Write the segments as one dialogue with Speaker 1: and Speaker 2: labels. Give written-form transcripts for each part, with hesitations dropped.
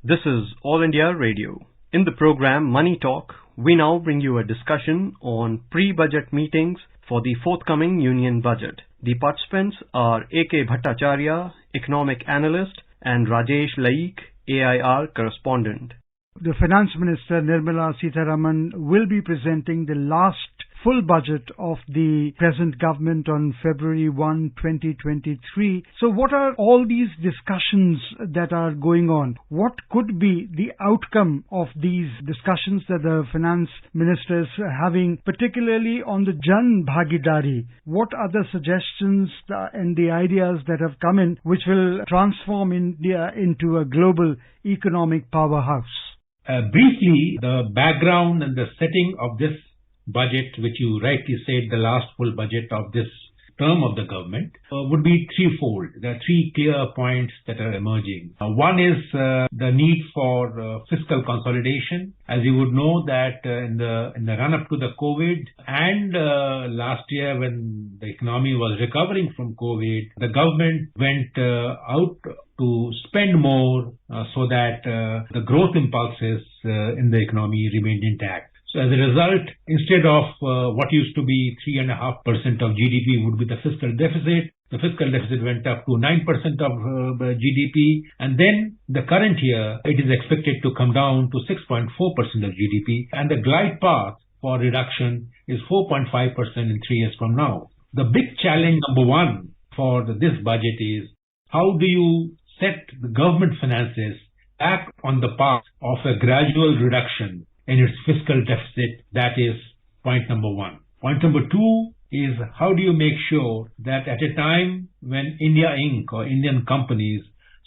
Speaker 1: This is All India Radio. In the program Money Talk, we now bring you a discussion on pre-budget meetings for the forthcoming Union Budget. The participants are A.K. Bhattacharya, economic analyst, and Rajesh Laik, AIR correspondent.
Speaker 2: The Finance Minister Nirmala Sitharaman will be presenting the last full budget of the present government on February 1, 2023. So what are all these discussions that are going on? What could be the outcome of these discussions that the Finance Minister is having, particularly on the Jan Bhagidari? What are the suggestions and the ideas that have come in which will transform India into a global economic powerhouse?
Speaker 3: Briefly, the background and the setting of this budget, which you rightly said, the last full budget of this term of the government, would be threefold. There are three clear points that are emerging. One is the need for fiscal consolidation. As you would know that in the run-up to the COVID and last year when the economy was recovering from COVID, the government went out to spend more so that the growth impulses in the economy remained intact. So as a result, instead of what used to be 3.5% of GDP would be the fiscal deficit, the fiscal deficit went up to 9% of GDP, and then the current year it is expected to come down to 6.4% of GDP, and the glide path for reduction is 4.5% in 3 years from now. The big challenge number one for this budget is how do you set the government finances back on the path of a gradual reduction in its fiscal deficit. That is point number one. Point number two is how do you make sure that at a time when India Inc. or Indian companies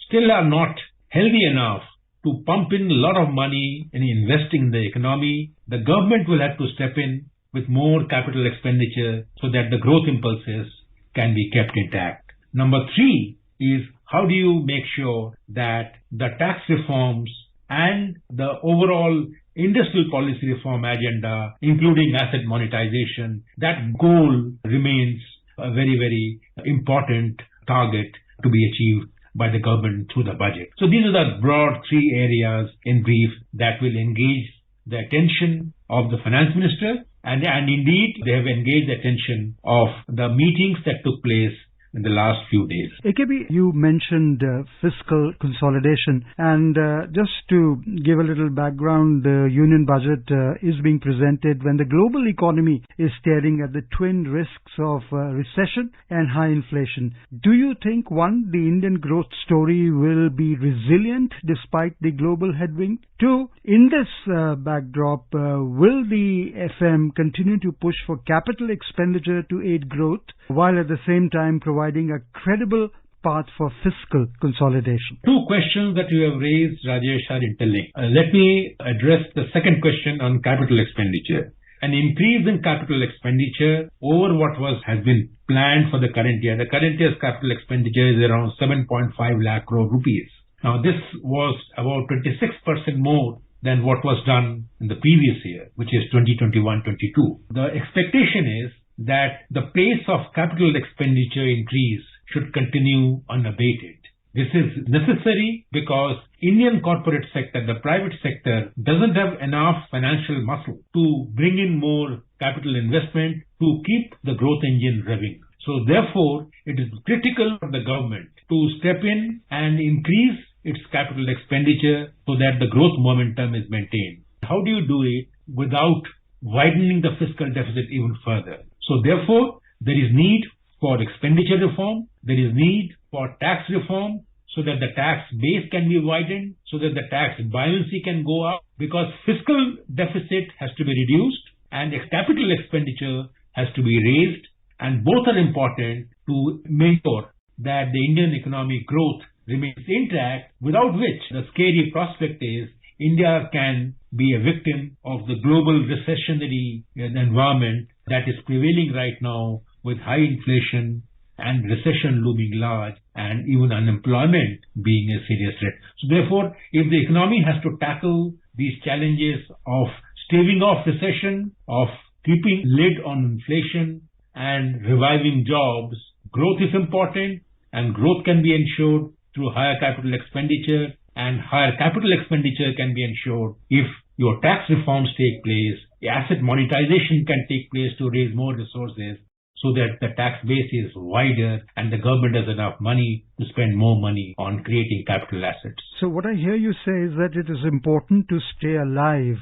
Speaker 3: still are not healthy enough to pump in a lot of money in investing in the economy, the government will have to step in with more capital expenditure so that the growth impulses can be kept intact. Number three is how do you make sure that the tax reforms and the overall industrial policy reform agenda, including asset monetization, that goal remains a very, very important target to be achieved by the government through the budget. So these are the broad three areas in brief that will engage the attention of the finance minister, and indeed they have engaged the attention of the meetings that took place in the last few days.
Speaker 2: AKB, you mentioned fiscal consolidation, and just to give a little background, the Union Budget is being presented when the global economy is staring at the twin risks of recession and high inflation. Do you think, one, the Indian growth story will be resilient despite the global headwind? Two, in this backdrop, will the FM continue to push for capital expenditure to aid growth, while at the same time providing a credible path for fiscal consolidation?
Speaker 3: Two questions that you have raised, Rajesh, are interlinked. Let me address the second question on capital expenditure. An increase in capital expenditure over what has been planned for the current year. The current year's capital expenditure is around 7.5 lakh crore rupees. Now, this was about 26% more than what was done in the previous year, which is 2021-22. The expectation is that the pace of capital expenditure increase should continue unabated. This is necessary because Indian corporate sector, the private sector, doesn't have enough financial muscle to bring in more capital investment to keep the growth engine revving. So therefore, it is critical for the government to step in and increase its capital expenditure so that the growth momentum is maintained. How do you do it without widening the fiscal deficit even further? So therefore, there is need for expenditure reform, there is need for tax reform so that the tax base can be widened, so that the tax buoyancy can go up, because fiscal deficit has to be reduced and capital expenditure has to be raised, and both are important to make sure that the Indian economic growth remains intact, without which the scary prospect is India can be a victim of the global recessionary environment that is prevailing right now, with high inflation and recession looming large and even unemployment being a serious threat. So therefore, if the economy has to tackle these challenges of staving off recession, of keeping lid on inflation and reviving jobs, growth is important, and growth can be ensured through higher capital expenditure and higher capital expenditure can be ensured if your tax reforms take place, asset monetization can take place to raise more resources, so that the tax base is wider and the government has enough money to spend more money on creating capital assets.
Speaker 2: So what I hear you say is that it is important to stay alive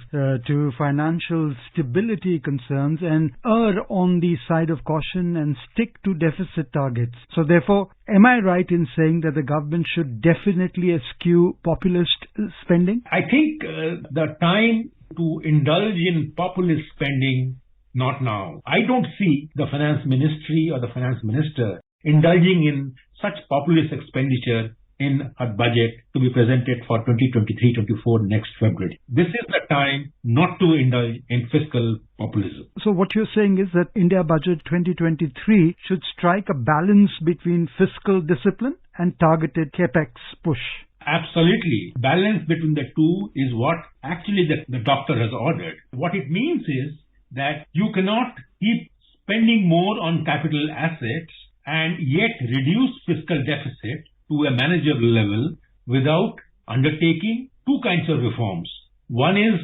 Speaker 2: to financial stability concerns and err on the side of caution and stick to deficit targets. So therefore, am I right in saying that the government should definitely eschew populist spending?
Speaker 3: I think the time to indulge in populist spending, not now. I don't see the finance ministry or the finance minister indulging in such populist expenditure in a budget to be presented for 2023-24 next February. This is the time not to indulge in fiscal populism.
Speaker 2: So what you're saying is that India Budget 2023 should strike a balance between fiscal discipline and targeted capex push.
Speaker 3: Absolutely. Balance between the two is what actually the doctor has ordered. What it means is that you cannot keep spending more on capital assets and yet reduce fiscal deficit to a manageable level without undertaking two kinds of reforms. One is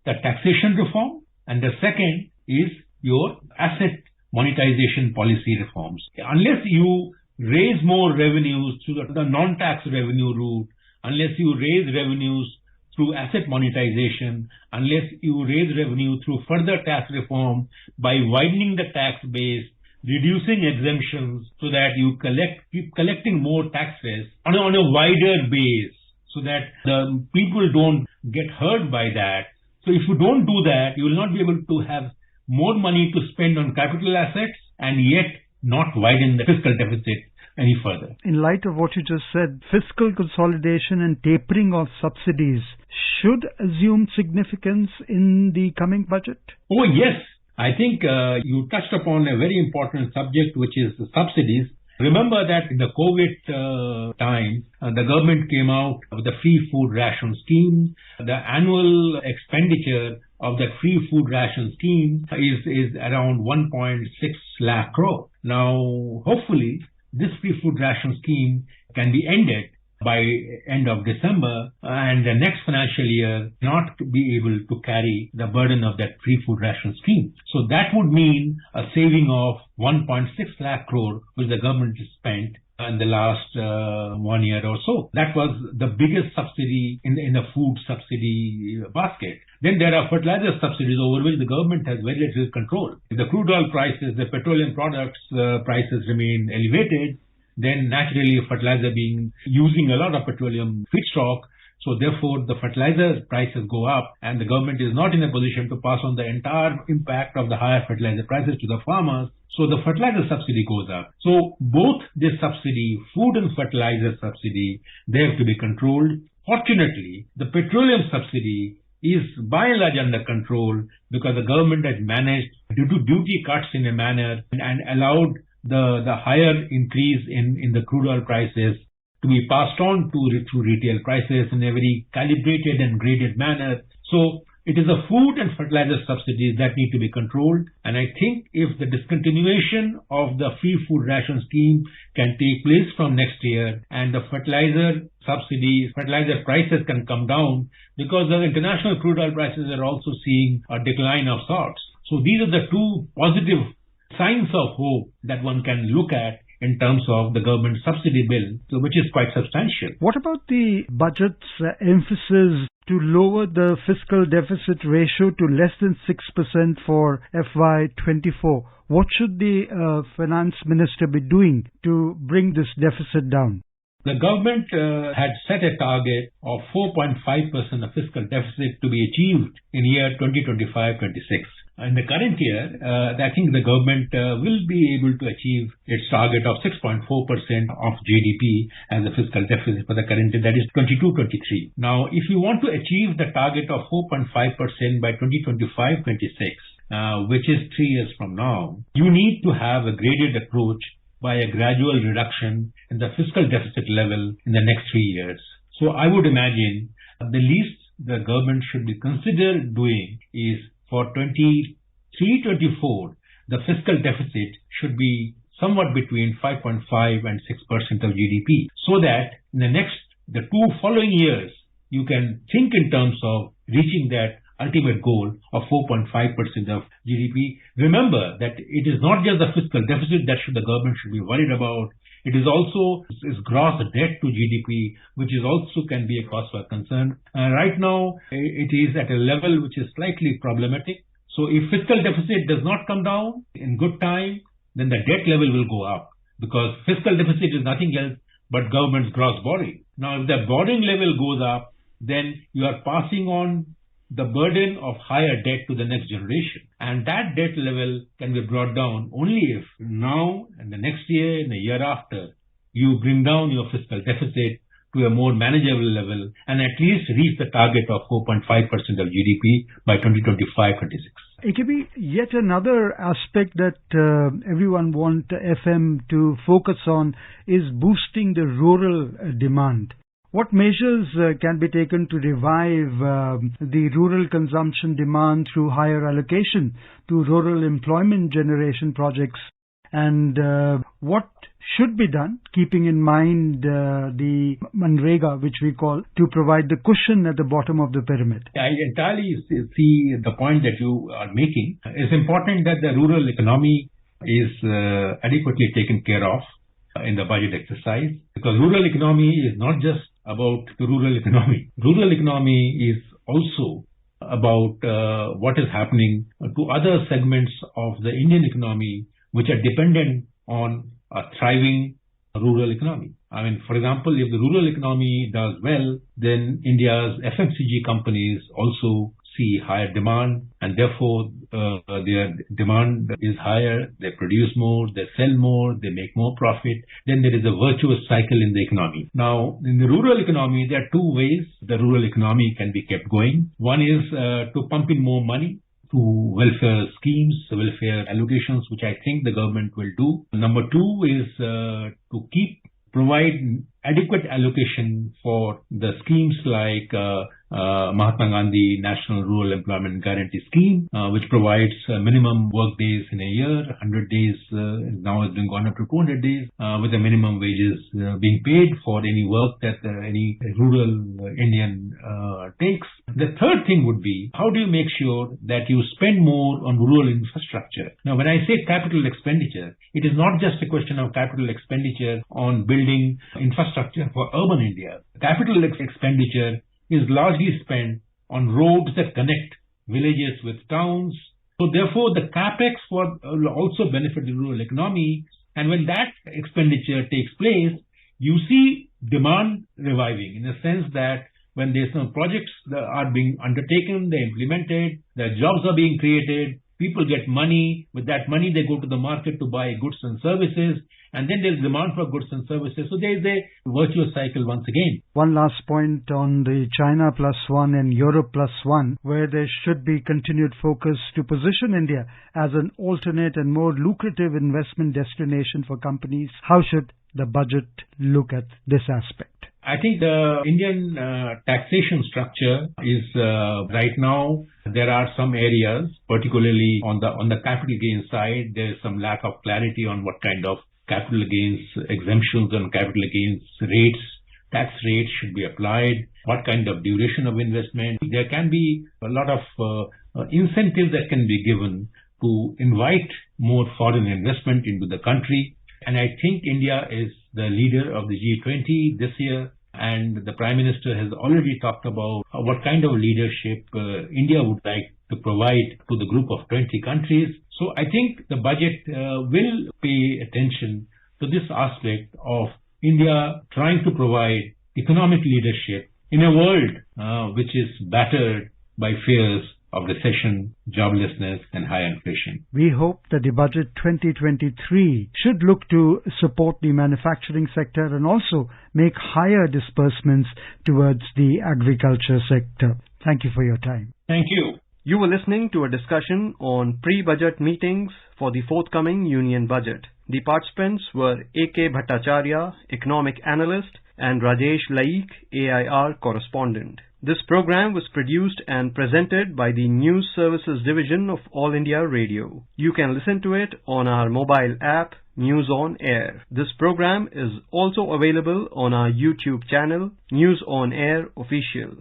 Speaker 3: the taxation reform and the second is your asset monetization policy reforms. Unless you raise more revenues through the non-tax revenue route, unless you raise revenues through asset monetization, unless you raise revenue through further tax reform by widening the tax base, reducing exemptions so that you keep collecting more taxes on a wider base so that the people don't get hurt by that. So if you don't do that, you will not be able to have more money to spend on capital assets and yet not widen the fiscal deficit any further.
Speaker 2: In light of what you just said, fiscal consolidation and tapering of subsidies should assume significance in the coming budget?
Speaker 3: Oh, yes. I think you touched upon a very important subject, which is the subsidies. Remember that in the COVID time, the government came out with the free food ration scheme. The annual expenditure of that free food ration scheme is around 1.6 lakh crore. Now, hopefully, this free food ration scheme can be ended by end of December and the next financial year not be able to carry the burden of that free food ration scheme. So that would mean a saving of 1.6 lakh crore which the government has spent in the last 1 year or so. That was the biggest subsidy in the food subsidy basket. Then there are fertilizer subsidies over which the government has very little control. If the crude oil prices, the petroleum products prices remain elevated, then naturally fertilizer using a lot of petroleum feedstock, so therefore the fertilizer prices go up and the government is not in a position to pass on the entire impact of the higher fertilizer prices to the farmers. So the fertilizer subsidy goes up. So both this subsidy, food and fertilizer subsidy, they have to be controlled. Fortunately, the petroleum subsidy is by and large under control because the government has managed due to duty cuts in a manner and allowed the higher increase in the crude oil prices to be passed on to retail prices in a very calibrated and graded manner. So it is the food and fertilizer subsidies that need to be controlled. And I think if the discontinuation of the free food ration scheme can take place from next year and the fertilizer prices can come down because the international crude oil prices are also seeing a decline of sorts. So these are the two positive signs of hope that one can look at in terms of the government subsidy bill, which is quite substantial.
Speaker 2: What about the budget's emphasis to lower the fiscal deficit ratio to less than 6% for FY24? What should the finance minister be doing to bring this deficit down?
Speaker 3: The government had set a target of 4.5% of fiscal deficit to be achieved in year 2025-26. In the current year, I think the government will be able to achieve its target of 6.4% of GDP as a fiscal deficit for the current year, that is 22-23. Now, if you want to achieve the target of 4.5% by 2025-26, which is 3 years from now, you need to have a graded approach by a gradual reduction in the fiscal deficit level in the next 3 years. So I would imagine the least the government should be considered doing is for 23-24, the fiscal deficit should be somewhat between 5.5 and 6% of GDP, so that in the 2 following years, you can think in terms of reaching that ultimate goal of 4.5% of GDP. Remember that it is not just the fiscal deficit that the government should be worried about. It is also its gross debt to GDP, which is also can be a cause for concern. Right now, it is at a level which is slightly problematic. So if fiscal deficit does not come down in good time, then the debt level will go up, because fiscal deficit is nothing else but government's gross borrowing. Now, if the borrowing level goes up, then you are passing on the burden of higher debt to the next generation. And that debt level can be brought down only if now and the next year and the year after, you bring down your fiscal deficit to a more manageable level and at least reach the target of 4.5% of GDP by 2025-26.
Speaker 2: AKB, yet another aspect that everyone want FM to focus on is boosting the rural demand. What measures can be taken to revive the rural consumption demand through higher allocation to rural employment generation projects? And what should be done, keeping in mind the Manrega, which we call, to provide the cushion at the bottom of the pyramid?
Speaker 3: I entirely see the point that you are making. It's important that the rural economy is adequately taken care of in the budget exercise, because rural economy is not just about the rural economy. Rural economy is also about what is happening to other segments of the Indian economy which are dependent on a thriving rural economy. I mean, for example, if the rural economy does well, then India's FMCG companies also see higher demand, and therefore their demand is higher, they produce more, they sell more, they make more profit. Then there is a virtuous cycle in the economy. Now, in the rural economy, there are two ways the rural economy can be kept going. One is to pump in more money to welfare schemes, welfare allocations, which I think the government will do. Number two is to provide adequate allocation for the schemes like Mahatma Gandhi National Rural Employment Guarantee Scheme, which provides minimum work days in a year, 100 days, now has been gone up to 200 days, with the minimum wages being paid for any work that any rural Indian takes. The third thing would be, how do you make sure that you spend more on rural infrastructure? Now, when I say capital expenditure, it is not just a question of capital expenditure on building infrastructure for urban India. Capital expenditure is largely spent on roads that connect villages with towns. So therefore, the capex will also benefit the rural economy. And when that expenditure takes place, you see demand reviving, in the sense that when there's some projects that are being undertaken, they're implemented, the jobs are being created, people get money. With that money, they go to the market to buy goods and services, and then there's demand for goods and services. So there's a virtuous cycle once again.
Speaker 2: One last point on the China Plus One and Europe Plus One, where there should be continued focus to position India as an alternate and more lucrative investment destination for companies. How should the budget look at this aspect?
Speaker 3: I think the Indian taxation structure is right now, there are some areas, particularly on the capital gains side, there is some lack of clarity on what kind of capital gains exemptions and capital gains rates, tax rates should be applied, what kind of duration of investment. There can be a lot of incentives that can be given to invite more foreign investment into the country. And I think India is the leader of the G20 this year, and the Prime Minister has already talked about what kind of leadership India would like to provide to the group of 20 countries. So I think the budget will pay attention to this aspect of India trying to provide economic leadership in a world which is battered by fears of recession, joblessness, and high inflation.
Speaker 2: We hope that the budget 2023 should look to support the manufacturing sector and also make higher disbursements towards the agriculture sector. Thank you for your time.
Speaker 3: Thank you.
Speaker 1: You were listening to a discussion on pre-budget meetings for the forthcoming Union Budget. The participants were A.K. Bhattacharya, Economic Analyst, and Rajesh Laik, AIR Correspondent. This program was produced and presented by the News Services Division of All India Radio. You can listen to it on our mobile app, News on Air. This program is also available on our YouTube channel, News on Air Official.